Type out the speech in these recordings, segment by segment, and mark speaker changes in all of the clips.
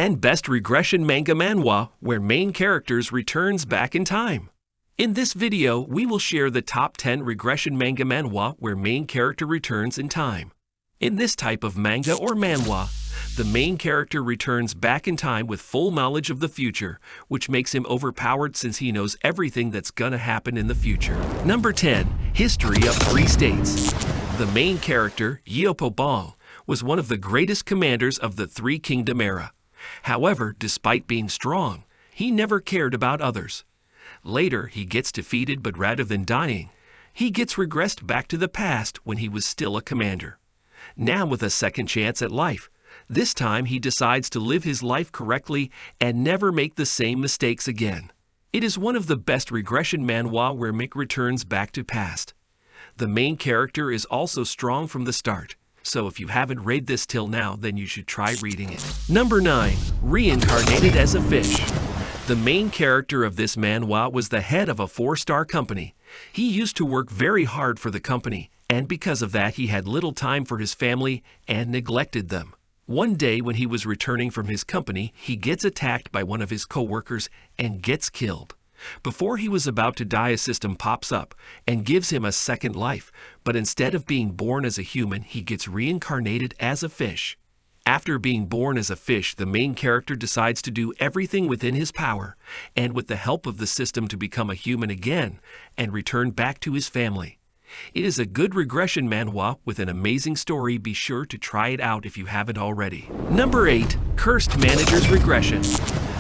Speaker 1: 10 Best Regression Manga Manhwa where main characters returns back in time. In this video, we will share the top 10 regression manga manhwa where main character returns in time. In this type of manga or manhwa, the main character returns back in time with full knowledge of the future, which makes him overpowered since he knows everything that's gonna happen in the future. Number 10. History of 3 States. The main character, Yeopobong, was one of the greatest commanders of the Three Kingdom era. However, despite being strong, he never cared about others. Later, he gets defeated, but rather than dying, he gets regressed back to the past when he was still a commander. Now with a second chance at life, this time he decides to live his life correctly and never make the same mistakes again. It is one of the best regression manhwa where Mick returns back to past. The main character is also strong from the start, so if you haven't read this till now, then you should try reading it. Number 9. Reincarnated as a fish. The main character of this manhwa was the head of a 4-star company. He used to work very hard for the company, and because of that he had little time for his family and neglected them. One day when he was returning from his company, he gets attacked by one of his co-workers and gets killed. Before he was about to die, a system pops up and gives him a second life, but instead of being born as a human, he gets reincarnated as a fish. After being born as a fish, the main character decides to do everything within his power, and with the help of the system to become a human again and return back to his family. It is a good regression manhwa with an amazing story. Be sure to try it out if you haven't already. Number 8. Cursed Manager's Regression.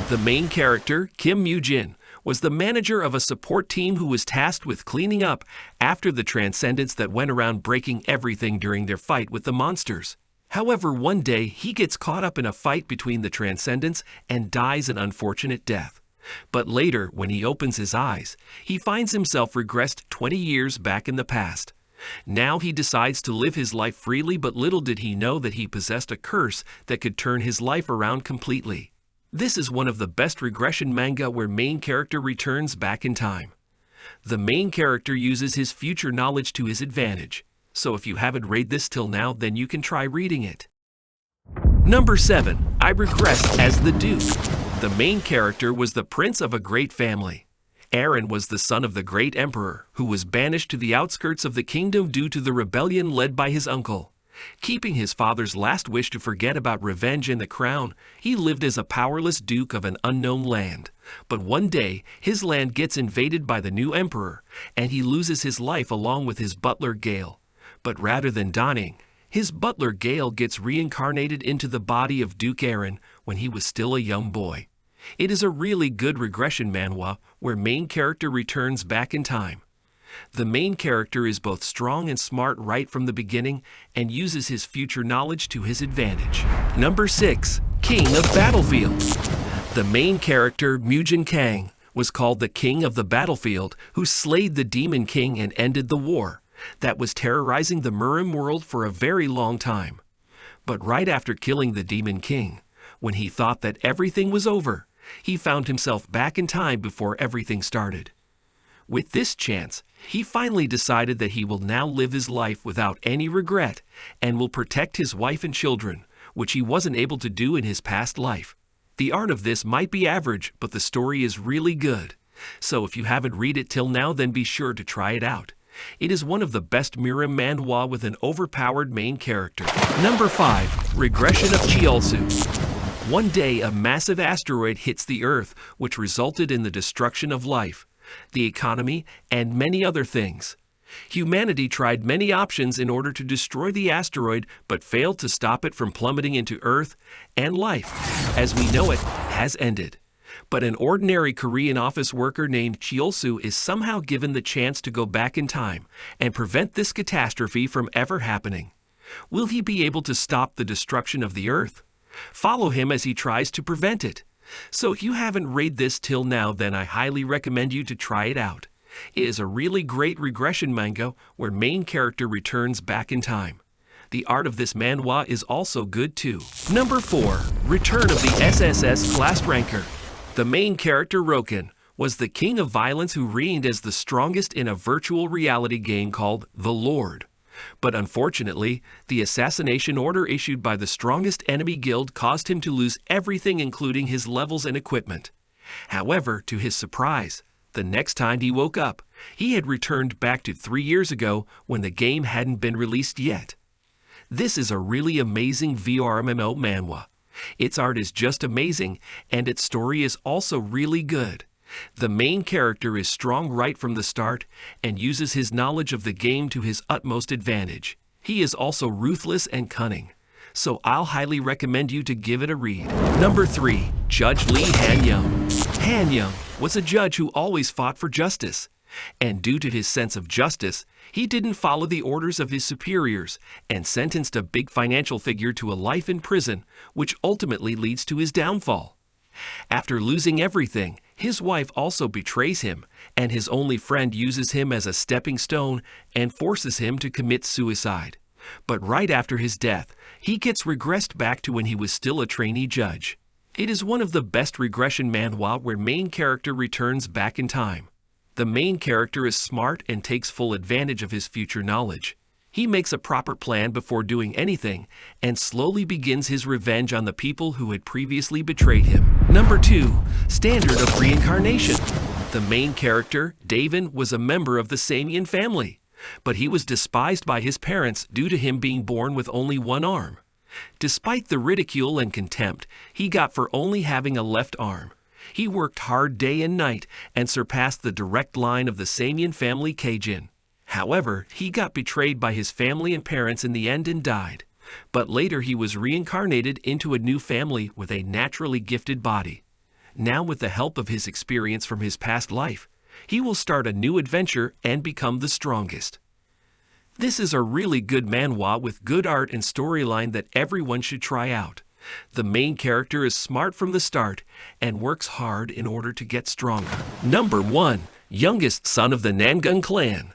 Speaker 1: The main character, Kim Moo-jin, was the manager of a support team who was tasked with cleaning up after the transcendents that went around breaking everything during their fight with the monsters. However, one day he gets caught up in a fight between the transcendents and dies an unfortunate death. But later, when he opens his eyes, he finds himself regressed 20 years back in the past. Now he decides to live his life freely, but little did he know that he possessed a curse that could turn his life around completely. This is one of the best regression manga where main character returns back in time. The main character uses his future knowledge to his advantage. So if you haven't read this till now, then you can try reading it. Number 7. I Regressed as the Duke. The main character was the prince of a great family. Aaron was the son of the great emperor, who was banished to the outskirts of the kingdom due to the rebellion led by his uncle. Keeping his father's last wish to forget about revenge and the crown, he lived as a powerless duke of an unknown land. But one day, his land gets invaded by the new emperor, and he loses his life along with his butler Gale. But rather than dying, his butler Gale gets reincarnated into the body of Duke Aaron when he was still a young boy. It is a really good regression manhwa where main character returns back in time. The main character is both strong and smart right from the beginning and uses his future knowledge to his advantage. Number 6. King of Battlefield. The main character, Mujin Kang, was called the King of the Battlefield, who slayed the Demon King and ended the war that was terrorizing the Murim world for a very long time. But right after killing the Demon King, when he thought that everything was over, he found himself back in time before everything started. With this chance, he finally decided that he will now live his life without any regret and will protect his wife and children, which he wasn't able to do in his past life. The art of this might be average, but the story is really good. So if you haven't read it till now, then be sure to try it out. It is one of the best Murim manhwa with an overpowered main character. Number 5. Regression of Chialsu. One day, a massive asteroid hits the Earth, which resulted in the destruction of life, the economy, and many other things. Humanity tried many options in order to destroy the asteroid, but failed to stop it from plummeting into Earth, and life, as we know it, has ended. But an ordinary Korean office worker named Chialsu is somehow given the chance to go back in time and prevent this catastrophe from ever happening. Will he be able to stop the destruction of the Earth? Follow him as he tries to prevent it. So if you haven't read this till now, then I highly recommend you to try it out. It is a really great regression manga where main character returns back in time. The art of this manhwa is also good too. Number 4. Return of the SSS Class Ranker. The main character, Roken, was the king of violence who reigned as the strongest in a virtual reality game called The Lord. But unfortunately, the assassination order issued by the strongest enemy guild caused him to lose everything, including his levels and equipment. However, to his surprise, the next time he woke up, he had returned back to 3 years ago when the game hadn't been released yet. This is a really amazing VR MMO manhwa. Its art is just amazing, and its story is also really good. The main character is strong right from the start and uses his knowledge of the game to his utmost advantage. He is also ruthless and cunning, so I'll highly recommend you to give it a read. Number 3. Judge Lee Han-young. Han-young was a judge who always fought for justice, and due to his sense of justice, he didn't follow the orders of his superiors and sentenced a big financial figure to a life in prison, which ultimately leads to his downfall. After losing everything, his wife also betrays him, and his only friend uses him as a stepping stone and forces him to commit suicide. But right after his death, he gets regressed back to when he was still a trainee judge. It is one of the best regression manhwa where main character returns back in time. The main character is smart and takes full advantage of his future knowledge. He makes a proper plan before doing anything and slowly begins his revenge on the people who had previously betrayed him. Number 2. Standard of Reincarnation. The main character, Davin, was a member of the Samian family, but he was despised by his parents due to him being born with only one arm. Despite the ridicule and contempt he got for only having a left arm, he worked hard day and night and surpassed the direct line of the Samian family Keijin. However, he got betrayed by his family and parents in the end and died. But later he was reincarnated into a new family with a naturally gifted body. Now, with the help of his experience from his past life, he will start a new adventure and become the strongest. This is a really good manhwa with good art and storyline that everyone should try out. The main character is smart from the start and works hard in order to get stronger. Number 1. Youngest son of the Nangun Clan.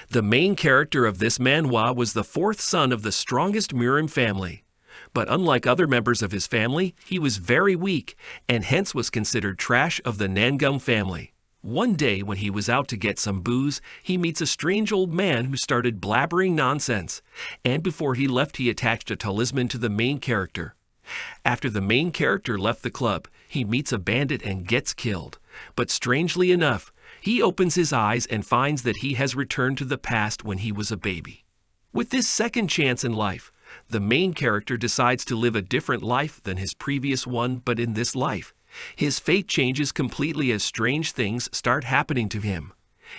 Speaker 1: The main character of this manhwa was the 4th son of the strongest Mirim family. But unlike other members of his family, he was very weak and hence was considered trash of the Nangun family. One day when he was out to get some booze, he meets a strange old man who started blabbering nonsense, and before he left he attached a talisman to the main character. After the main character left the club, he meets a bandit and gets killed. But strangely enough, he opens his eyes and finds that he has returned to the past when he was a baby. With this second chance in life, the main character decides to live a different life than his previous one, but in this life, his fate changes completely as strange things start happening to him.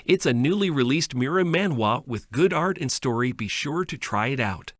Speaker 1: It's a newly released Mirim manhwa with good art and story. Be sure to try it out.